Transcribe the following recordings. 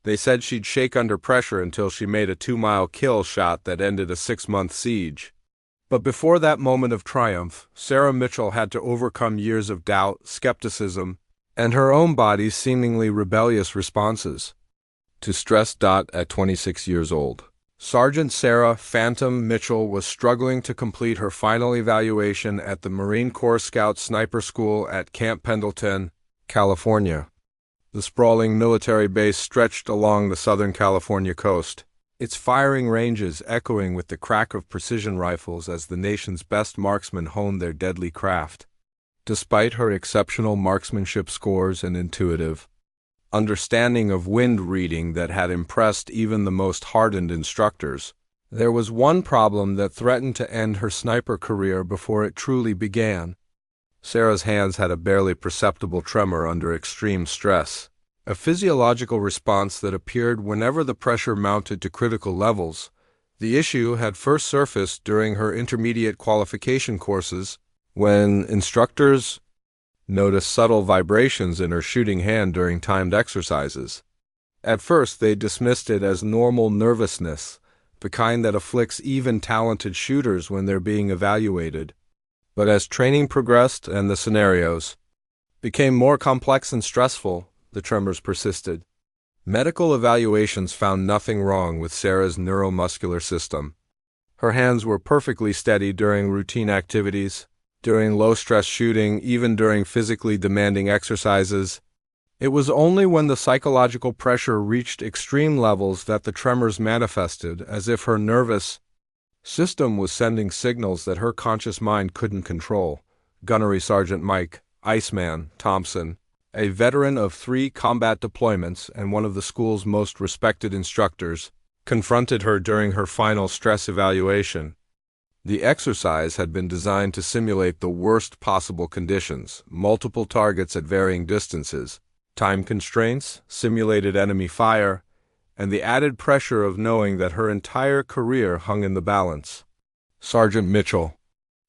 They said she'd shake under pressure until she made a 2-mile kill shot that ended a 6-month siege. But before that moment of triumph, Sarah Mitchell had to overcome years of doubt, skepticism, and her own body's seemingly rebellious responses to stress. At 26 years old, Sergeant Sarah "Phantom" Mitchell was struggling to complete her final evaluation at the Marine Corps Scout Sniper School at Camp Pendleton, California. The sprawling military base stretched along the Southern California coast, its firing ranges echoing with the crack of precision rifles as the nation's best marksmen honed their deadly craft. Despite her exceptional marksmanship scores and intuitive understanding of wind reading that had impressed even the most hardened instructors, there was one problem that threatened to end her sniper career before it truly began. Sarah's hands had a barely perceptible tremor under extreme stress, a physiological response that appeared whenever the pressure mounted to critical levels. The issue had first surfaced during her intermediate qualification courses, when instructors noticed subtle vibrations in her shooting hand during timed exercises. At first, they dismissed it as normal nervousness, the kind that afflicts even talented shooters when they're being evaluated. But as training progressed and the scenarios became more complex and stressful, the tremors persisted. Medical evaluations found nothing wrong with Sarah's neuromuscular system. Her hands were perfectly steady during routine activities, during low-stress shooting, even during physically demanding exercises. It was only when the psychological pressure reached extreme levels that the tremors manifested, as if her nervous system was sending signals that her conscious mind couldn't control. Gunnery Sergeant Mike "Iceman" Thompson, a veteran of 3 combat deployments and one of the school's most respected instructors, confronted her during her final stress evaluation. The exercise had been designed to simulate the worst possible conditions: multiple targets at varying distances, time constraints, simulated enemy fire, and the added pressure of knowing that her entire career hung in the balance. "Sergeant Mitchell,"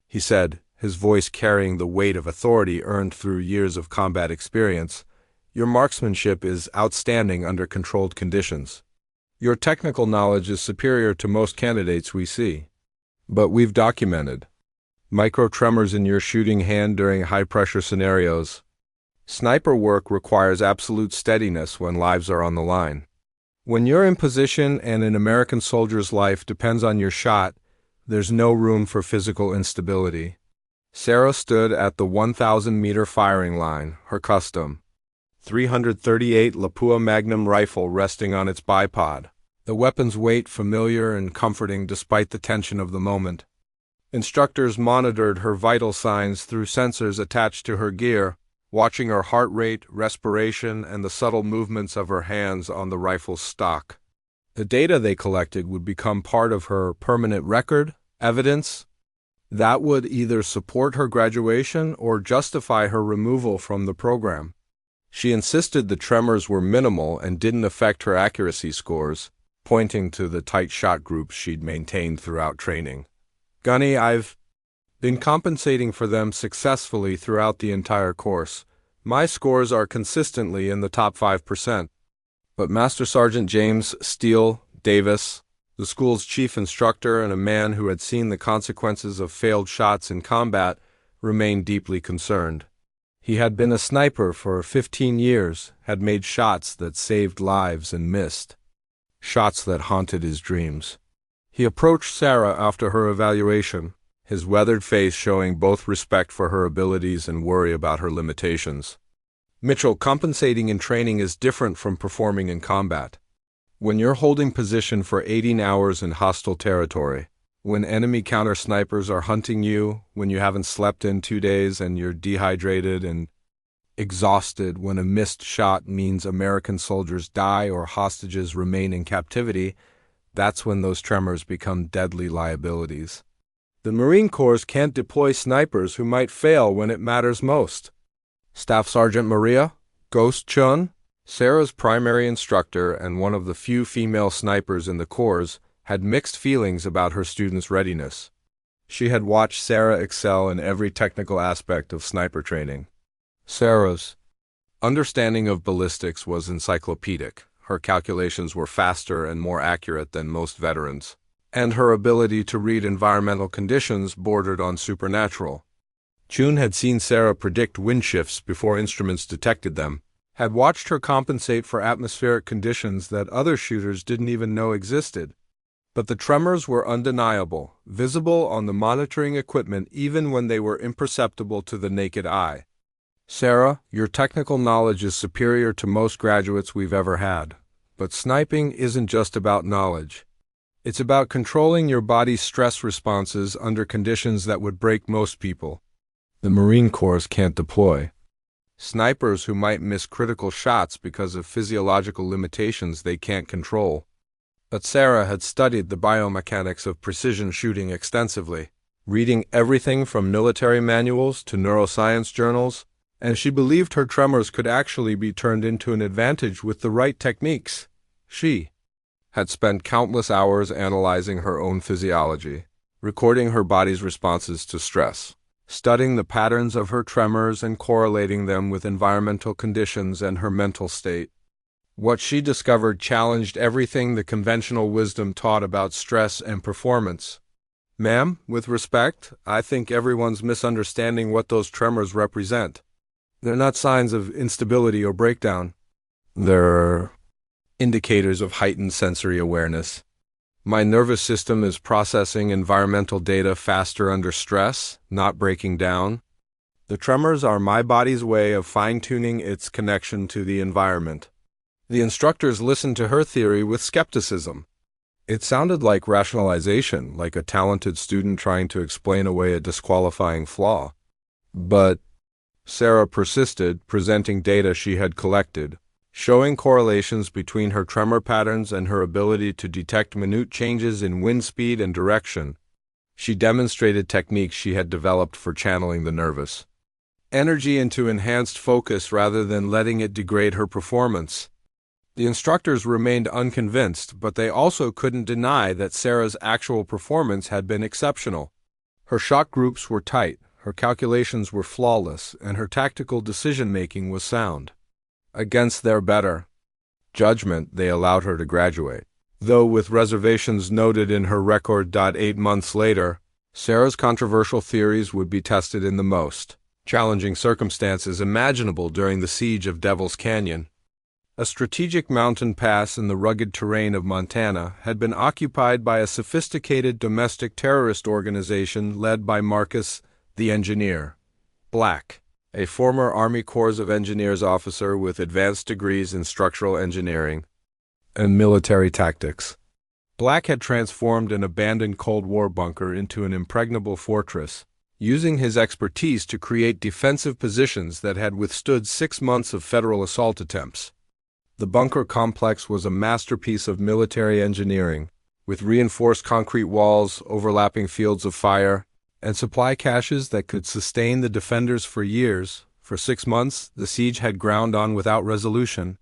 he said, his voice carrying the weight of authority earned through years of combat experience, "your marksmanship is outstanding under controlled conditions. Your technical knowledge is superior to most candidates we see. But we've documented micro-tremors in your shooting hand during high-pressure scenarios. Sniper work requires absolute steadiness when lives are on the line. When you're in position and an American soldier's life depends on your shot, there's no room for physical instability." Sarah stood at the 1,000-meter firing line, her custom .338 Lapua Magnum rifle resting on its bipod, the weapon's weight familiar and comforting despite the tension of the moment. Instructors monitored her vital signs through sensors attached to her gear, watching her heart rate, respiration, and the subtle movements of her hands on the rifle's stock. The data they collected would become part of her permanent record, evidence that would either support her graduation or justify her removal from the program. She insisted the tremors were minimal and didn't affect her accuracy scores, pointing to the tight shot groups she'd maintained throughout training. "Gunny, I've been compensating for them successfully throughout the entire course. My scores are consistently in the top 5%. But Master Sergeant James Steele Davis, the school's chief instructor and a man who had seen the consequences of failed shots in combat, remained deeply concerned. He had been a sniper for 15 years, had made shots that saved lives and missed, shots that haunted his dreams. He approached Sarah after her evaluation, his weathered face showing both respect for her abilities and worry about her limitations. "Mitchell, compensating in training is different from performing in combat. When you're holding position for 18 hours in hostile territory, when enemy counter-snipers are hunting you, when you haven't slept in 2 days and you're dehydrated and exhausted, when a missed shot means American soldiers die or hostages remain in captivity, that's when those tremors become deadly liabilities. The Marine Corps can't deploy snipers who might fail when it matters most." Staff Sergeant Maria Ghost Chun, Sarah's primary instructor and one of the few female snipers in the Corps, had mixed feelings about her students' readiness. She had watched Sarah excel in every technical aspect of sniper training. Sarah's understanding of ballistics was encyclopedic. her calculations were faster and more accurate than most veterans, and her ability to read environmental conditions bordered on supernatural. June had seen Sarah predict wind shifts before instruments detected them, had watched her compensate for atmospheric conditions that other shooters didn't even know existed. But the tremors were undeniable, visible on the monitoring equipment even when they were imperceptible to the naked eye. "Sarah, your technical knowledge is superior to most graduates we've ever had. But sniping isn't just about knowledge. It's about controlling your body's stress responses under conditions that would break most people. The Marine Corps can't deploy snipers who might miss critical shots because of physiological limitations they can't control." But Sarah had studied the biomechanics of precision shooting extensively, reading everything from military manuals to neuroscience journals, and she believed her tremors could actually be turned into an advantage with the right techniques. She had spent countless hours analyzing her own physiology, recording her body's responses to stress, studying the patterns of her tremors and correlating them with environmental conditions and her mental state. What she discovered challenged everything the conventional wisdom taught about stress and performance. "Ma'am, with respect, I think everyone's misunderstanding what those tremors represent. They're not signs of instability or breakdown. They're indicators of heightened sensory awareness. My nervous system is processing environmental data faster under stress, not breaking down. The tremors are my body's way of fine-tuning its connection to the environment." The instructors listened to her theory with skepticism. It sounded like rationalization, like a talented student trying to explain away a disqualifying flaw. But Sarah persisted, presenting data she had collected, showing correlations between her tremor patterns and her ability to detect minute changes in wind speed and direction. She demonstrated techniques she had developed for channeling the nervous energy into enhanced focus rather than letting it degrade her performance. The instructors remained unconvinced, but they also couldn't deny that Sarah's actual performance had been exceptional. Her shot groups were tight, her calculations were flawless, and her tactical decision-making was sound. Against their better judgment, they allowed her to graduate, though with reservations noted in her record. 8 months later, Sarah's controversial theories would be tested in the most challenging circumstances imaginable during the siege of Devil's Canyon. A strategic mountain pass in the rugged terrain of Montana had been occupied by a sophisticated domestic terrorist organization led by Marcus, the engineer, Black, a former Army Corps of Engineers officer with advanced degrees in structural engineering and military tactics. Black had transformed an abandoned Cold War bunker into an impregnable fortress, using his expertise to create defensive positions that had withstood 6 months of federal assault attempts. The bunker complex was a masterpiece of military engineering, with reinforced concrete walls, overlapping fields of fire, and supply caches that could sustain the defenders for years. For 6 months, the siege had ground on without resolution,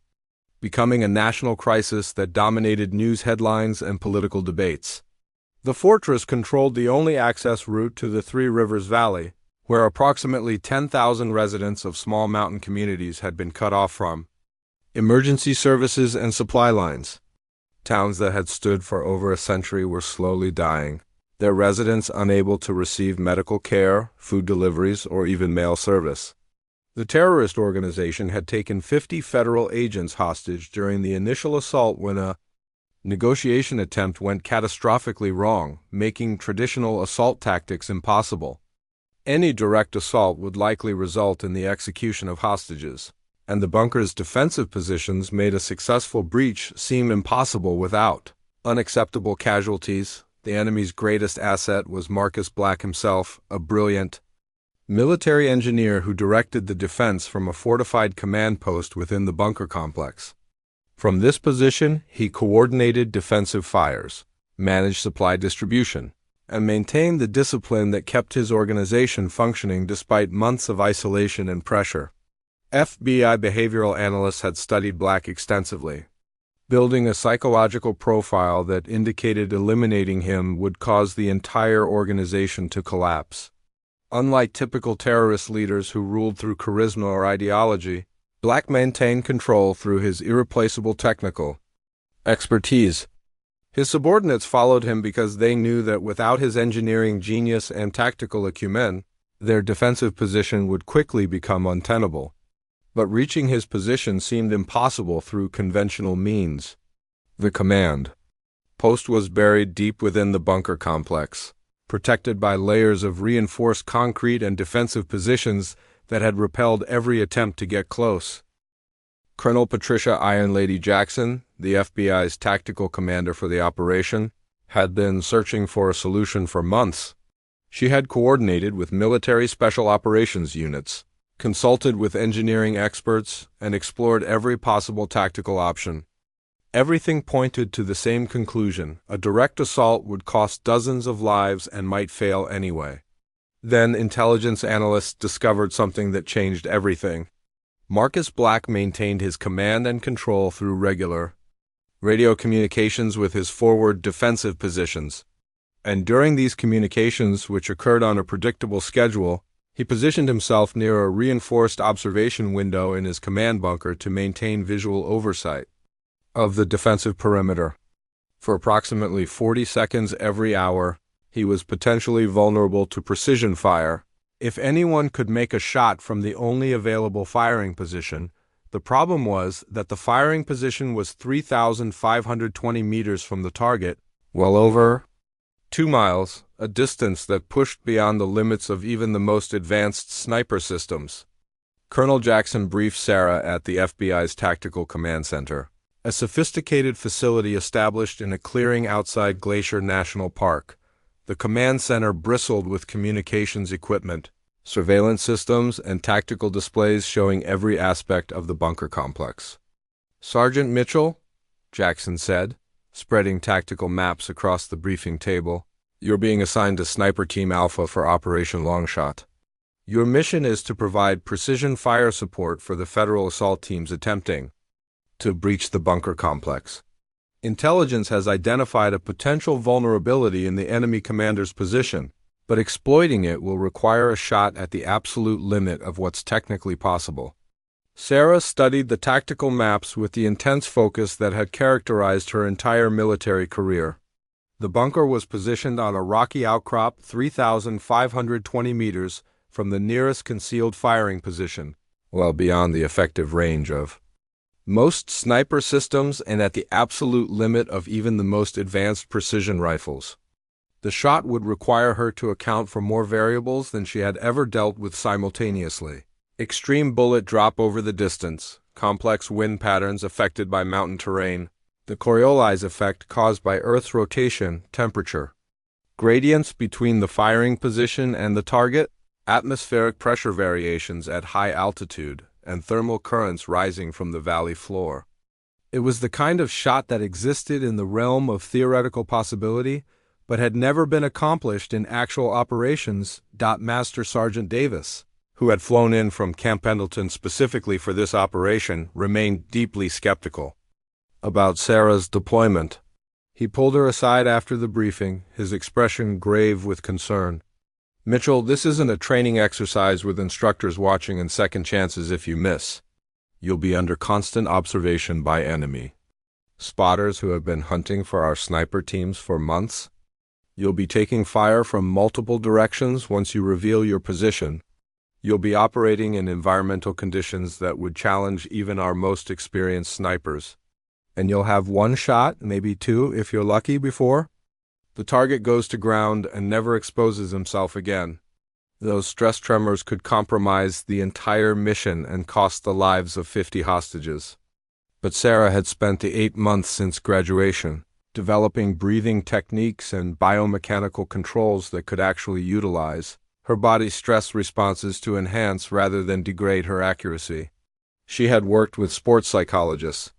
becoming a national crisis that dominated news headlines and political debates. The fortress controlled the only access route to the Three Rivers Valley, where approximately 10,000 residents of small mountain communities had been cut off from emergency services and supply lines. Towns that had stood for over a century were slowly dying, their residents unable to receive medical care, food deliveries, or even mail service. The terrorist organization had taken 50 federal agents hostage during the initial assault when a negotiation attempt went catastrophically wrong, making traditional assault tactics impossible. Any direct assault would likely result in the execution of hostages, and the bunker's defensive positions made a successful breach seem impossible without unacceptable casualties. The enemy's greatest asset was Marcus Black himself, a brilliant military engineer who directed the defense from a fortified command post within the bunker complex. From this position, he coordinated defensive fires, managed supply distribution, and maintained the discipline that kept his organization functioning despite months of isolation and pressure. FBI behavioral analysts had studied Black extensively, building a psychological profile that indicated eliminating him would cause the entire organization to collapse. Unlike typical terrorist leaders who ruled through charisma or ideology, Black maintained control through his irreplaceable technical expertise. His subordinates followed him because they knew that without his engineering genius and tactical acumen, their defensive position would quickly become untenable. But reaching his position seemed impossible through conventional means. The command post was buried deep within the bunker complex, protected by layers of reinforced concrete and defensive positions that had repelled every attempt to get close. Colonel Patricia Iron Lady Jackson, the FBI's tactical commander for the operation, had been searching for a solution for months. She had coordinated with military special operations units, consulted with engineering experts, and explored every possible tactical option. Everything pointed to the same conclusion: a direct assault would cost dozens of lives and might fail anyway. Then intelligence analysts discovered something that changed everything. Marcus Black maintained his command and control through regular radio communications with his forward defensive positions. And during these communications, which occurred on a predictable schedule, he positioned himself near a reinforced observation window in his command bunker to maintain visual oversight of the defensive perimeter. For approximately 40 seconds every hour, he was potentially vulnerable to precision fire. If anyone could make a shot from the only available firing position, the problem was that the firing position was 3,520 meters from the target, well over 2 miles, a distance that pushed beyond the limits of even the most advanced sniper systems. Colonel Jackson briefed Sarah at the FBI's Tactical Command Center, a sophisticated facility established in a clearing outside Glacier National Park. The command center bristled with communications equipment, surveillance systems, and tactical displays showing every aspect of the bunker complex. "Sergeant Mitchell," Jackson said, spreading tactical maps across the briefing table, "you're being assigned to Sniper Team Alpha for Operation Longshot. Your mission is to provide precision fire support for the federal assault teams attempting to breach the bunker complex. Intelligence has identified a potential vulnerability in the enemy commander's position, but exploiting it will require a shot at the absolute limit of what's technically possible." Sarah studied the tactical maps with the intense focus that had characterized her entire military career. The bunker was positioned on a rocky outcrop 3,520 meters from the nearest concealed firing position, well beyond the effective range of most sniper systems and at the absolute limit of even the most advanced precision rifles. The shot would require her to account for more variables than she had ever dealt with simultaneously. Extreme bullet drop over the distance, complex wind patterns affected by mountain terrain, the Coriolis effect caused by Earth's rotation, temperature, gradients between the firing position and the target, atmospheric pressure variations at high altitude, and thermal currents rising from the valley floor. It was the kind of shot that existed in the realm of theoretical possibility, but had never been accomplished in actual operations. Master Sergeant Davis, who had flown in from Camp Pendleton specifically for this operation, remained deeply skeptical about Sarah's deployment. He pulled her aside after the briefing, his expression grave with concern. "Mitchell, this isn't a training exercise with instructors watching and second chances if you miss. You'll be under constant observation by enemy spotters who have been hunting for our sniper teams for months. You'll be taking fire from multiple directions once you reveal your position. You'll be operating in environmental conditions that would challenge even our most experienced snipers. And you'll have one shot, maybe two if you're lucky, before the target goes to ground and never exposes himself again. Those stress tremors could compromise the entire mission and cost the lives of 50 hostages." But Sarah had spent the 8 months since graduation developing breathing techniques and biomechanical controls that could actually utilize her body's stress responses to enhance rather than degrade her accuracy. She had worked with sports psychologists,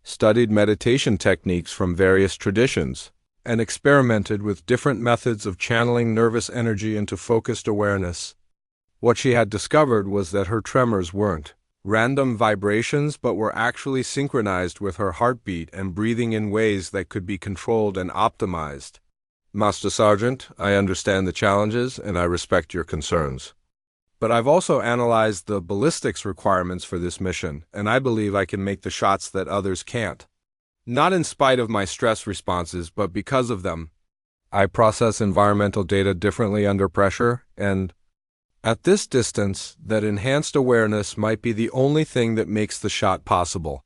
studied meditation techniques from various traditions, and experimented with different methods of channeling nervous energy into focused awareness. What she had discovered was that her tremors weren't random vibrations but were actually synchronized with her heartbeat and breathing in ways that could be controlled and optimized. "Master Sergeant, I understand the challenges and I respect your concerns. But I've also analyzed the ballistics requirements for this mission, and I believe I can make the shots that others can't. Not in spite of my stress responses, but because of them. I process environmental data differently under pressure, and at this distance, that enhanced awareness might be the only thing that makes the shot possible.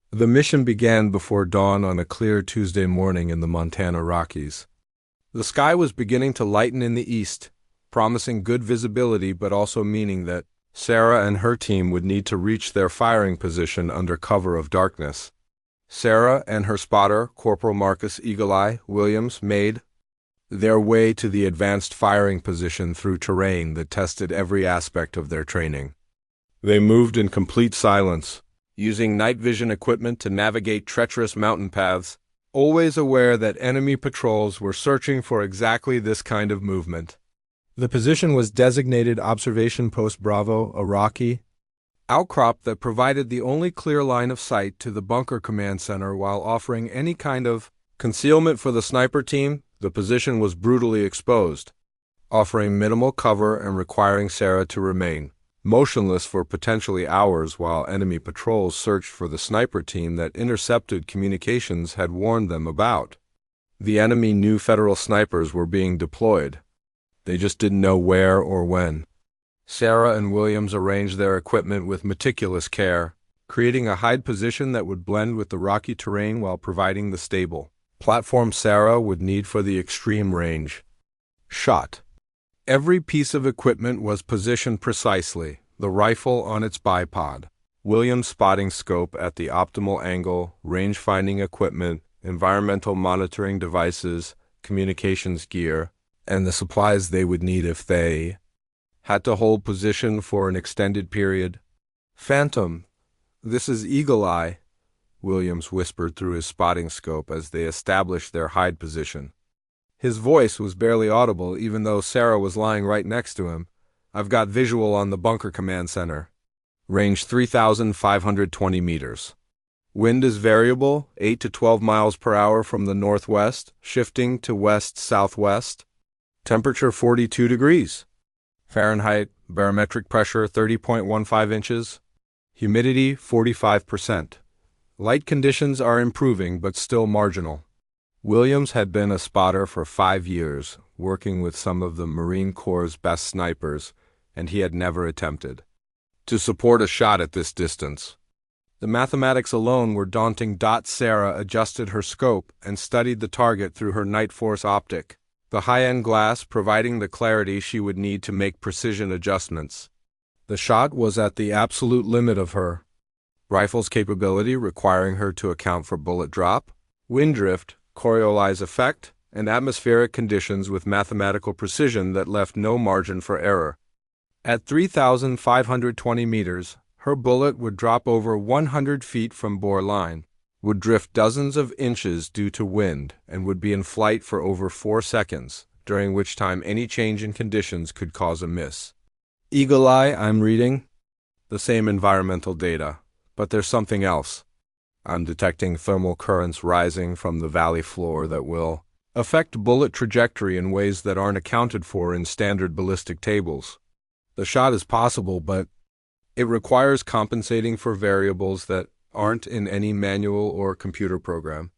The mission began before dawn on a clear Tuesday morning in the Montana Rockies. The sky was beginning to lighten in the east, promising good visibility but also meaning that Sarah and her team would need to reach their firing position under cover of darkness. Sarah and her spotter, Corporal Marcus Eagle Eye Williams, made their way to the advanced firing position through terrain that tested every aspect of their training. They moved in complete silence, using night vision equipment to navigate treacherous mountain paths, always aware that enemy patrols were searching for exactly this kind of movement. The position was designated Observation Post Bravo, a rocky outcrop that provided the only clear line of sight to the bunker command center while offering any kind of concealment for the sniper team. The position was brutally exposed, offering minimal cover and requiring Sarah to remain motionless for potentially hours while enemy patrols searched for the sniper team that intercepted communications had warned them about. The enemy knew federal snipers were being deployed. They just didn't know where or when. Sarah and Williams arranged their equipment with meticulous care, creating a hide position that would blend with the rocky terrain while providing the stable platform Sarah would need for the extreme range shot. Every piece of equipment was positioned precisely, the rifle on its bipod, Williams' spotting scope at the optimal angle, range-finding equipment, environmental monitoring devices, communications gear, and the supplies they would need if they had to hold position for an extended period. "Phantom, this is Eagle Eye," Williams whispered through his spotting scope as they established their hide position. His voice was barely audible even though Sarah was lying right next to him. "I've got visual on the bunker command center. Range 3,520 meters. Wind is variable, 8 to 12 miles per hour from the northwest, shifting to west-southwest. Temperature 42 degrees. Fahrenheit, barometric pressure 30.15 inches. Humidity 45%. Light conditions are improving but still marginal." Williams had been a spotter for 5 years, working with some of the Marine Corps' best snipers, and he had never attempted to support a shot at this distance. The mathematics alone were daunting. Sarah adjusted her scope and studied the target through her Night Force optic, the high-end glass providing the clarity she would need to make precision adjustments. The shot was at the absolute limit of her rifle's capability, requiring her to account for bullet drop, wind drift, Coriolis effect, and atmospheric conditions with mathematical precision that left no margin for error. At 3,520 meters, her bullet would drop over 100 feet from bore line, would drift dozens of inches due to wind, and would be in flight for over 4 seconds, during which time any change in conditions could cause a miss. "Eagle Eye, I'm reading the same environmental data, but there's something else. I'm detecting thermal currents rising from the valley floor that will affect bullet trajectory in ways that aren't accounted for in standard ballistic tables. The shot is possible, but it requires compensating for variables that aren't in any manual or computer program."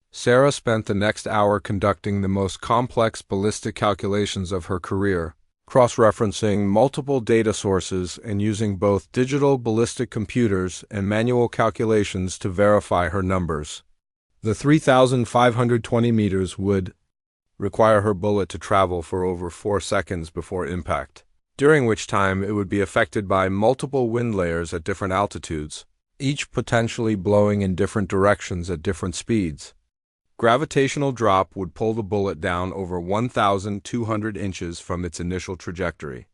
Sarah spent the next hour conducting the most complex ballistic calculations of her career, cross-referencing multiple data sources and using both digital ballistic computers and manual calculations to verify her numbers. The 3,520 meters would require her bullet to travel for over 4 seconds before impact, during which time it would be affected by multiple wind layers at different altitudes, each potentially blowing in different directions at different speeds. Gravitational drop would pull the bullet down over 1,200 inches from its initial trajectory.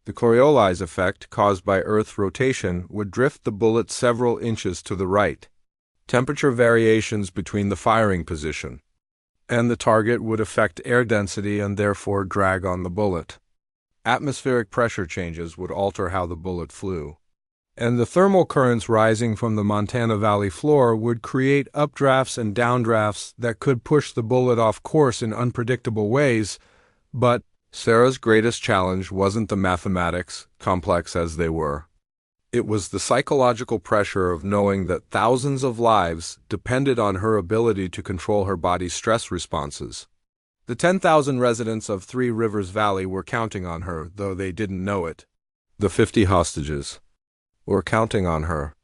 The Coriolis effect caused by Earth's rotation would drift the bullet several inches to the right. Temperature variations between the firing position and the target would affect air density and therefore drag on the bullet. Atmospheric pressure changes would alter how the bullet flew. And the thermal currents rising from the Montana Valley floor would create updrafts and downdrafts that could push the bullet off course in unpredictable ways, but Sarah's greatest challenge wasn't the mathematics, complex as they were. It was the psychological pressure of knowing that thousands of lives depended on her ability to control her body's stress responses. The 10,000 residents of Three Rivers Valley were counting on her, though they didn't know it. The 50 hostages were counting on her.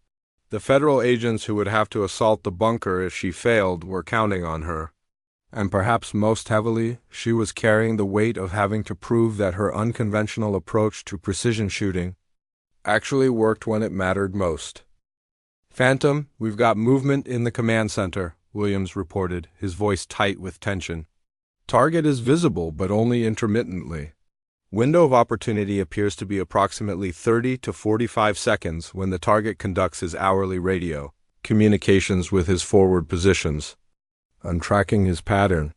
The federal agents who would have to assault the bunker if she failed were counting on her. And perhaps most heavily, she was carrying the weight of having to prove that her unconventional approach to precision shooting actually worked when it mattered most. "Phantom, we've got movement in the command center," Williams reported, his voice tight with tension. "Target is visible, but only intermittently. Window of opportunity appears to be approximately 30 to 45 seconds when the target conducts his hourly radio communications with his forward positions. I'm tracking his pattern.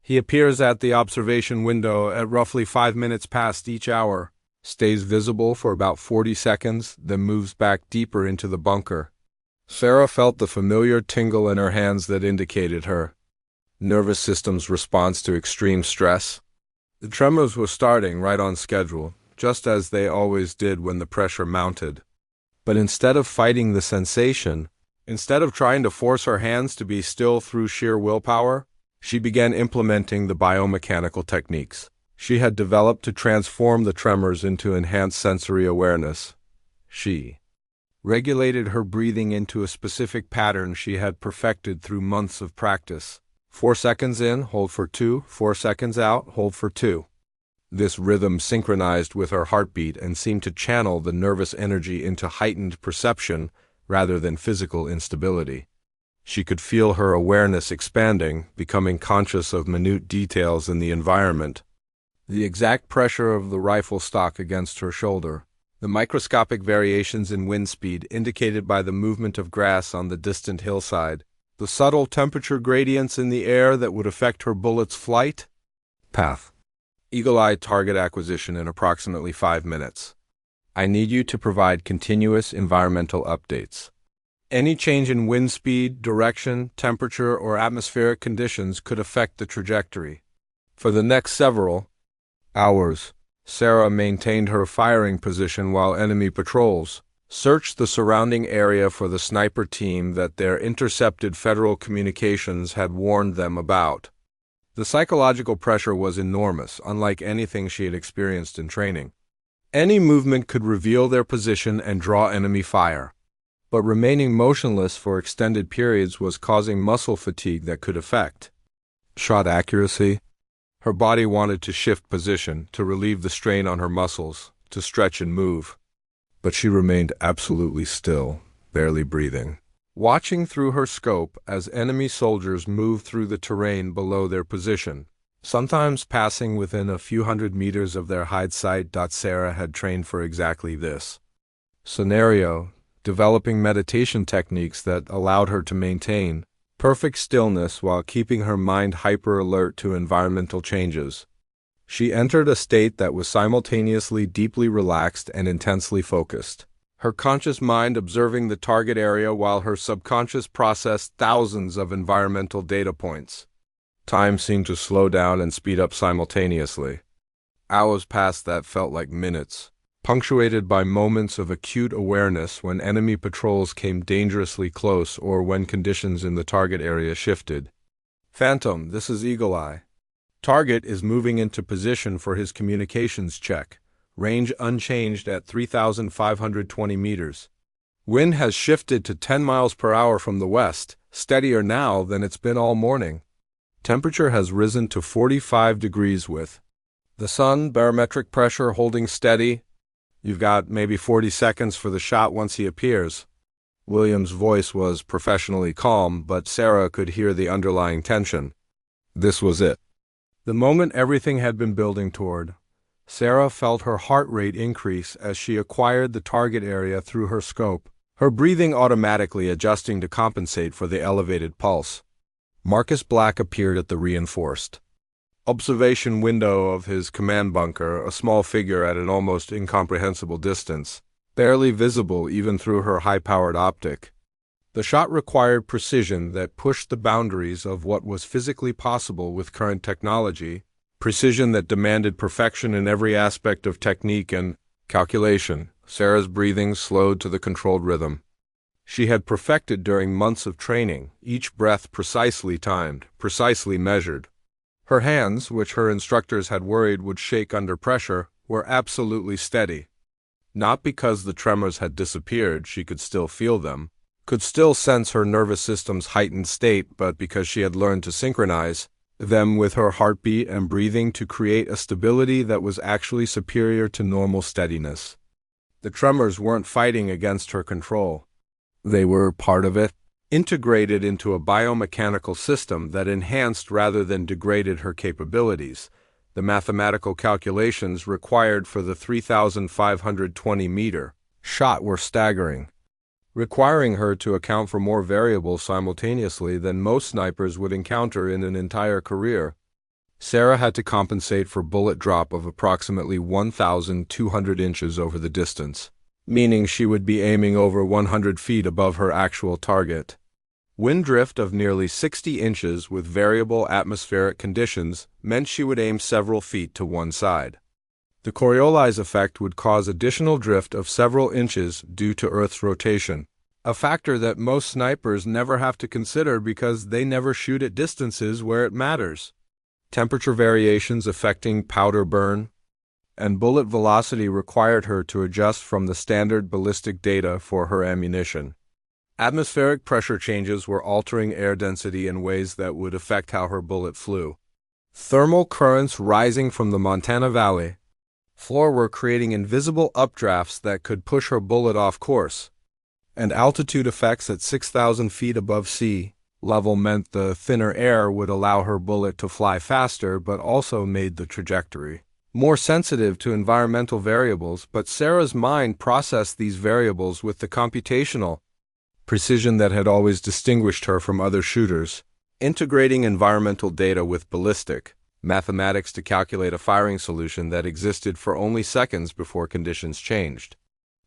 He appears at the observation window at roughly 5 minutes past each hour, stays visible for about 40 seconds, then moves back deeper into the bunker." Sarah felt the familiar tingle in her hands that indicated her nervous system's response to extreme stress. The tremors were starting right on schedule, just as they always did when the pressure mounted. But instead of fighting the sensation, instead of trying to force her hands to be still through sheer willpower, she began implementing the biomechanical techniques she had developed to transform the tremors into enhanced sensory awareness. She regulated her breathing into a specific pattern she had perfected through months of practice. 4 seconds in, hold for 2, 4 seconds out, hold for 2. This rhythm synchronized with her heartbeat and seemed to channel the nervous energy into heightened perception rather than physical instability. She could feel her awareness expanding, becoming conscious of minute details in the environment. The exact pressure of the rifle stock against her shoulder, the microscopic variations in wind speed indicated by the movement of grass on the distant hillside, the subtle temperature gradients in the air that would affect her bullet's flight path. Eagle-eye target acquisition in approximately 5 minutes. I need you to provide continuous environmental updates. Any change in wind speed, direction, temperature, or atmospheric conditions could affect the trajectory. For the next several hours, Sarah maintained her firing position while enemy patrols searched the surrounding area for the sniper team that their intercepted federal communications had warned them about. The psychological pressure was enormous, unlike anything she had experienced in training. Any movement could reveal their position and draw enemy fire. But remaining motionless for extended periods was causing muscle fatigue that could affect shot accuracy. Her body wanted to shift position, to relieve the strain on her muscles, to stretch and move. But she remained absolutely still, barely breathing, watching through her scope as enemy soldiers moved through the terrain below their position, sometimes passing within a few hundred meters of their hide site. Sarah had trained for exactly this scenario, developing meditation techniques that allowed her to maintain perfect stillness while keeping her mind hyper-alert to environmental changes. She entered a state that was simultaneously deeply relaxed and intensely focused, her conscious mind observing the target area while her subconscious processed thousands of environmental data points. Time seemed to slow down and speed up simultaneously. Hours passed that felt like minutes, punctuated by moments of acute awareness when enemy patrols came dangerously close or when conditions in the target area shifted. "Phantom, this is Eagle-Eye. Target is moving into position for his communications check. Range unchanged at 3,520 meters. Wind has shifted to 10 miles per hour from the west, steadier now than it's been all morning. Temperature has risen to 45 degrees with the sun, barometric pressure holding steady. You've got maybe 40 seconds for the shot once he appears." William's voice was professionally calm, but Sarah could hear the underlying tension. This was it. The moment everything had been building toward. Sarah felt her heart rate increase as she acquired the target area through her scope, her breathing automatically adjusting to compensate for the elevated pulse. Marcus Black appeared at the reinforced observation window of his command bunker, a small figure at an almost incomprehensible distance, barely visible even through her high-powered optic. The shot required precision that pushed the boundaries of what was physically possible with current technology, Precision that demanded perfection in every aspect of technique and calculation. Sarah's breathing slowed to the controlled rhythm she had perfected during months of training, each breath precisely timed, precisely measured. Her hands, which her instructors had worried would shake under pressure, were absolutely steady. Not because the tremors had disappeared, she could still feel them, could still sense her nervous system's heightened state, but because she had learned to synchronize them with her heartbeat and breathing to create a stability that was actually superior to normal steadiness. The tremors weren't fighting against her control. They were part of it, integrated into a biomechanical system that enhanced rather than degraded her capabilities. The mathematical calculations required for the 3,520-meter shot were staggering, requiring her to account for more variables simultaneously than most snipers would encounter in an entire career. Sarah had to compensate for bullet drop of approximately 1,200 inches over the distance, meaning she would be aiming over 100 feet above her actual target. Wind drift of nearly 60 inches with variable atmospheric conditions meant she would aim several feet to one side. The Coriolis effect would cause additional drift of several inches due to Earth's rotation, a factor that most snipers never have to consider because they never shoot at distances where it matters. Temperature variations affecting powder burn and bullet velocity required her to adjust from the standard ballistic data for her ammunition. Atmospheric pressure changes were altering air density in ways that would affect how her bullet flew. Thermal currents rising from the Montana Valley floor were creating invisible updrafts that could push her bullet off course, and altitude effects at 6,000 feet above sea level meant the thinner air would allow her bullet to fly faster but also made the trajectory more sensitive to environmental variables, but Sarah's mind processed these variables with the computational precision that had always distinguished her from other shooters, integrating environmental data with ballistic mathematics to calculate a firing solution that existed for only seconds before conditions changed.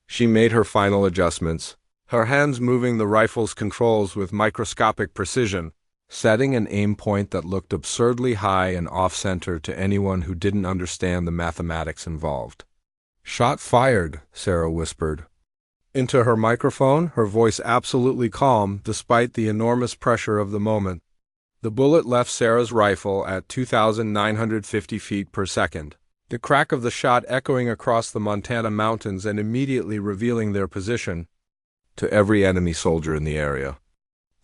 She made her final adjustments, her hands moving the rifle's controls with microscopic precision, setting an aim point that looked absurdly high and off-center to anyone who didn't understand the mathematics involved. "Shot fired," Sarah whispered into her microphone, her voice absolutely calm despite the enormous pressure of the moment. The bullet left Sarah's rifle at 2,950 feet per second, the crack of the shot echoing across the Montana mountains and immediately revealing their position to every enemy soldier in the area.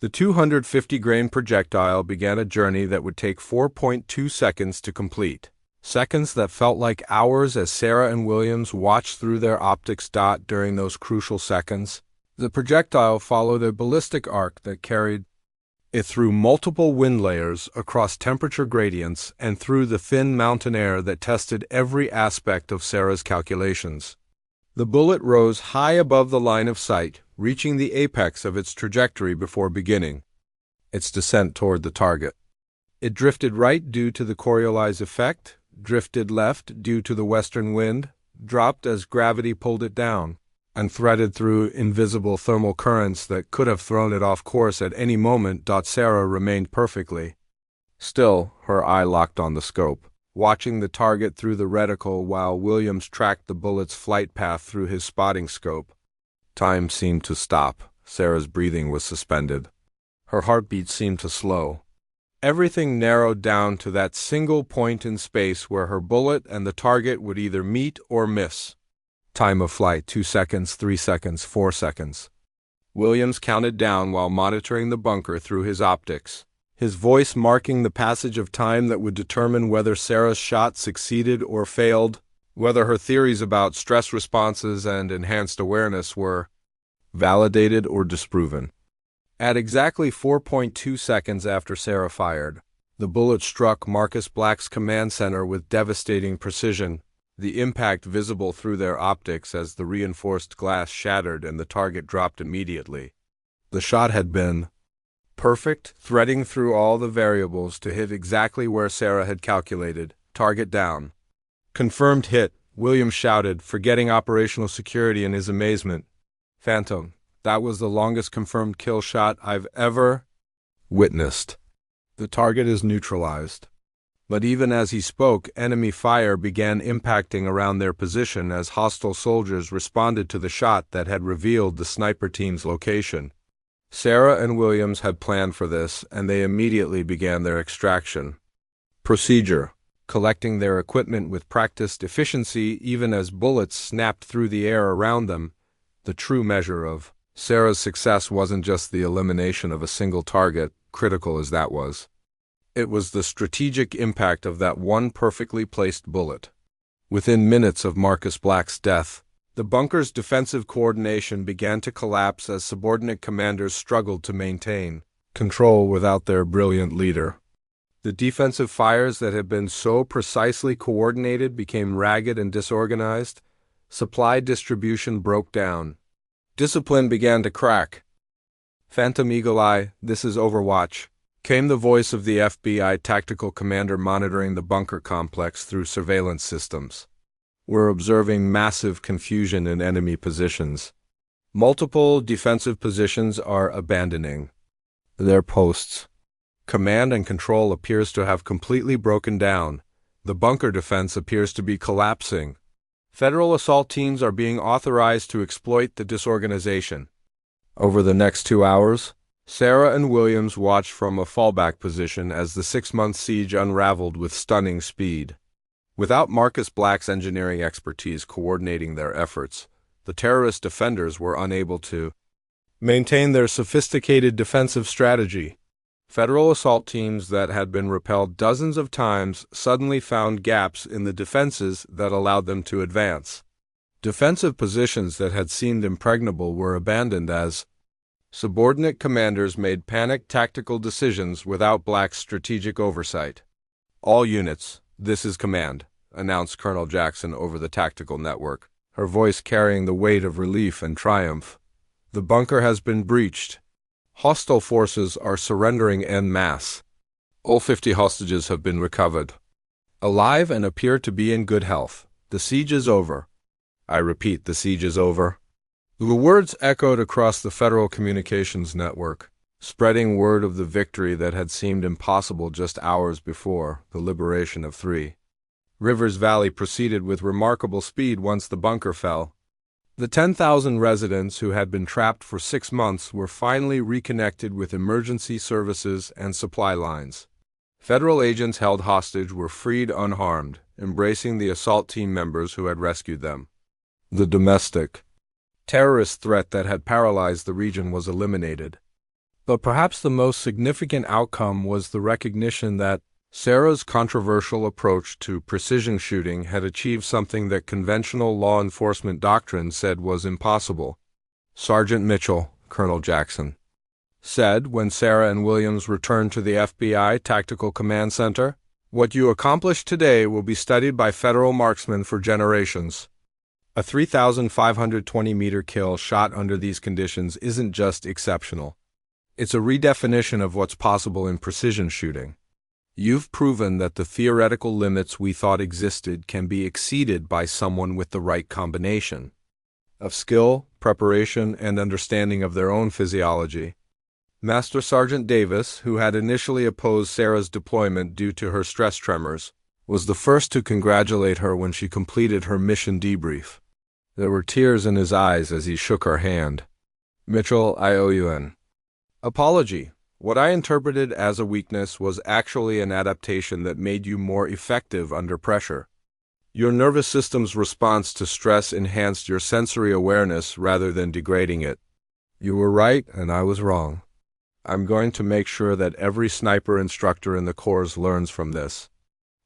The 250-grain projectile began a journey that would take 4.2 seconds to complete. Seconds that felt like hours as Sarah and Williams watched through their optics. During those crucial seconds, the projectile followed a ballistic arc that carried it through multiple wind layers, across temperature gradients, and through the thin mountain air that tested every aspect of Sarah's calculations. The bullet rose high above the line of sight, reaching the apex of its trajectory before beginning its descent toward the target. It drifted right due to the Coriolis effect, drifted left due to the western wind, dropped as gravity pulled it down, and threaded through invisible thermal currents that could have thrown it off course at any moment. Sarah remained perfectly still, her eye locked on the scope, watching the target through the reticle while Williams tracked the bullet's flight path through his spotting scope. Time seemed to stop. Sarah's breathing was suspended. Her heartbeat seemed to slow. Everything narrowed down to that single point in space where her bullet and the target would either meet or miss. Time of flight: 2 seconds, 3 seconds, 4 seconds. Williams counted down while monitoring the bunker through his optics, his voice marking the passage of time that would determine whether Sarah's shot succeeded or failed, whether her theories about stress responses and enhanced awareness were validated or disproven. At exactly 4.2 seconds after Sarah fired, the bullet struck Marcus Black's command center with devastating precision, the impact visible through their optics as the reinforced glass shattered and the target dropped immediately. The shot had been perfect, threading through all the variables to hit exactly where Sarah had calculated. Target down. "Confirmed hit," Williams shouted, forgetting operational security in his amazement. "Phantom, that was the longest confirmed kill shot I've ever witnessed. The target is neutralized." But even as he spoke, enemy fire began impacting around their position as hostile soldiers responded to the shot that had revealed the sniper team's location. Sarah and Williams had planned for this, and they immediately began their extraction. Procedure: collecting their equipment with practiced efficiency even as bullets snapped through the air around them. The true measure of Sarah's success wasn't just the elimination of a single target, critical as that was. It was the strategic impact of that one perfectly placed bullet. Within minutes of Marcus Black's death, the bunker's defensive coordination began to collapse as subordinate commanders struggled to maintain control without their brilliant leader. The defensive fires that had been so precisely coordinated became ragged and disorganized. Supply distribution broke down. Discipline began to crack. "Phantom Eagle Eye, this is Overwatch," came the voice of the FBI tactical commander monitoring the bunker complex through surveillance systems. "We're observing massive confusion in enemy positions. Multiple defensive positions are abandoning their posts. Command and control appears to have completely broken down. The bunker defense appears to be collapsing. Federal assault teams are being authorized to exploit the disorganization." Over the next 2 hours, Sarah and Williams watched from a fallback position as the 6-month siege unraveled with stunning speed. Without Marcus Black's engineering expertise coordinating their efforts, the terrorist defenders were unable to maintain their sophisticated defensive strategy. Federal assault teams that had been repelled dozens of times suddenly found gaps in the defenses that allowed them to advance. Defensive positions that had seemed impregnable were abandoned as subordinate commanders made panicked tactical decisions without Black's strategic oversight. "All units, this is command," announced Colonel Jackson over the tactical network, her voice carrying the weight of relief and triumph. "The bunker has been breached. Hostile forces are surrendering en masse. All 50 hostages have been recovered, alive and appear to be in good health. The siege is over. I repeat, the siege is over." The words echoed across the federal communications network, spreading word of the victory that had seemed impossible just hours before, the liberation of 3 Rivers Valley proceeded with remarkable speed once the bunker fell. The 10,000 residents who had been trapped for 6 months were finally reconnected with emergency services and supply lines. Federal agents held hostage were freed unharmed, embracing the assault team members who had rescued them. The domestic terrorist threat that had paralyzed the region was eliminated. But perhaps the most significant outcome was the recognition that Sarah's controversial approach to precision shooting had achieved something that conventional law enforcement doctrine said was impossible. "Sergeant Mitchell," Colonel Jackson said when Sarah and Williams returned to the FBI Tactical Command Center, "what you accomplished today will be studied by federal marksmen for generations." A 3,520-meter kill shot under these conditions isn't just exceptional. It's a redefinition of what's possible in precision shooting. You've proven that the theoretical limits we thought existed can be exceeded by someone with the right combination of skill, preparation, and understanding of their own physiology. Master Sergeant Davis, who had initially opposed Sarah's deployment due to her stress tremors, was the first to congratulate her when she completed her mission debrief. There were tears in his eyes as he shook her hand. "Mitchell, I owe you an apology. What I interpreted as a weakness was actually an adaptation that made you more effective under pressure. Your nervous system's response to stress enhanced your sensory awareness rather than degrading it. You were right, and I was wrong. I'm going to make sure that every sniper instructor in the Corps learns from this."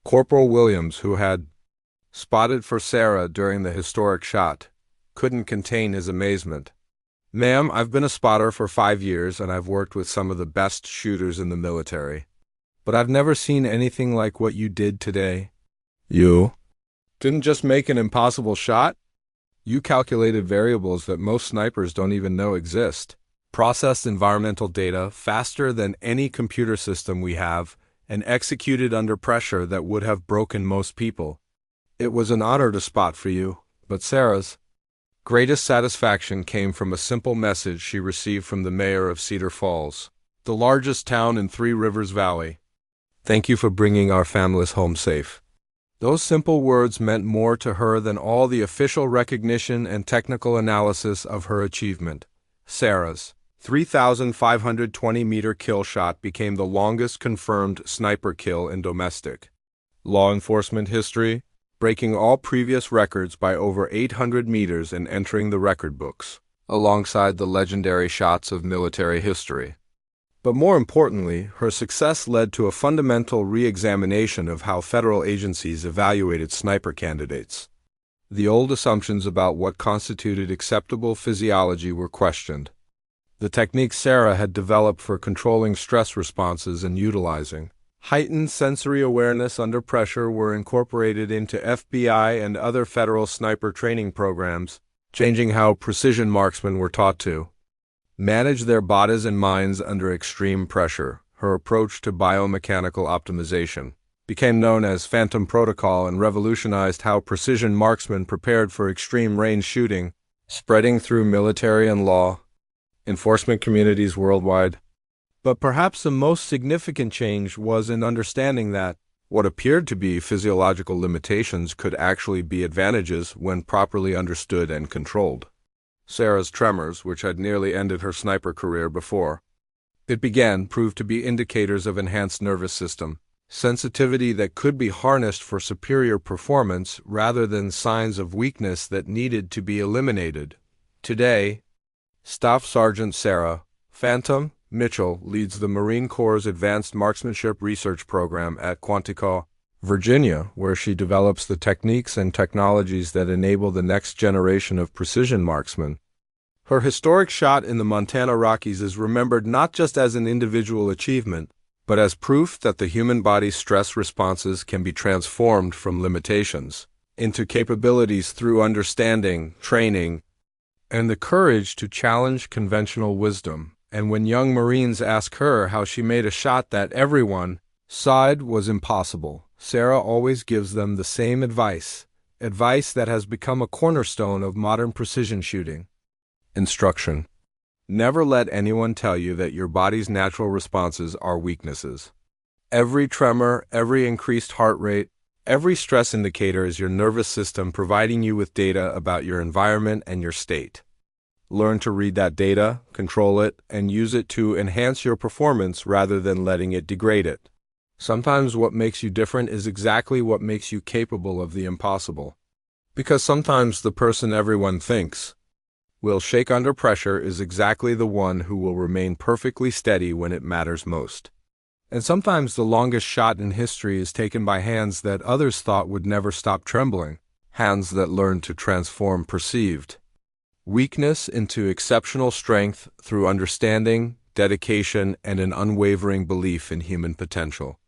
Corporal Williams, who had spotted for Sarah during the historic shot, couldn't contain his amazement. "Ma'am, I've been a spotter for 5 years, and I've worked with some of the best shooters in the military. But I've never seen anything like what you did today. You didn't just make an impossible shot. You calculated variables that most snipers don't even know exist, processed environmental data faster than any computer system we have, and executed under pressure that would have broken most people. It was an honor to spot for you, but Sarah's greatest satisfaction came from a simple message she received from the mayor of Cedar Falls, the largest town in 3 Rivers Valley. Thank you for bringing our families home safe." Those simple words meant more to her than all the official recognition and technical analysis of her achievement. Sarah's 3,520-meter kill shot became the longest confirmed sniper kill in domestic law enforcement history, breaking all previous records by over 800 meters and entering the record books, alongside the legendary shots of military history. But more importantly, her success led to a fundamental re-examination of how federal agencies evaluated sniper candidates. The old assumptions about what constituted acceptable physiology were questioned. The techniques Sarah had developed for controlling stress responses and utilizing heightened sensory awareness under pressure were incorporated into FBI and other federal sniper training programs, changing how precision marksmen were taught to manage their bodies and minds under extreme pressure. Her approach to biomechanical optimization became known as Phantom Protocol and revolutionized how precision marksmen prepared for extreme range shooting, spreading through military and law enforcement communities worldwide. But perhaps the most significant change was in understanding that what appeared to be physiological limitations could actually be advantages when properly understood and controlled. Sarah's tremors, which had nearly ended her sniper career before it began, proved to be indicators of enhanced nervous system sensitivity that could be harnessed for superior performance rather than signs of weakness that needed to be eliminated. Today, Staff Sergeant Sarah Phantom Mitchell leads the Marine Corps' Advanced Marksmanship Research Program at Quantico, Virginia, where she develops the techniques and technologies that enable the next generation of precision marksmen. Her historic shot in the Montana Rockies is remembered not just as an individual achievement, but as proof that the human body's stress responses can be transformed from limitations into capabilities through understanding, training, and the courage to challenge conventional wisdom. And when young Marines ask her how she made a shot that everyone said was impossible, Sarah always gives them the same advice that has become a cornerstone of modern precision shooting. Instruction. Never let anyone tell you that your body's natural responses are weaknesses. Every tremor, every increased heart rate, every stress indicator is your nervous system providing you with data about your environment and your state. Learn to read that data, control it, and use it to enhance your performance rather than letting it degrade it. Sometimes what makes you different is exactly what makes you capable of the impossible. Because sometimes the person everyone thinks will shake under pressure is exactly the one who will remain perfectly steady when it matters most. And sometimes the longest shot in history is taken by hands that others thought would never stop trembling, hands that learned to transform perceived weakness into exceptional strength through understanding, dedication, and an unwavering belief in human potential.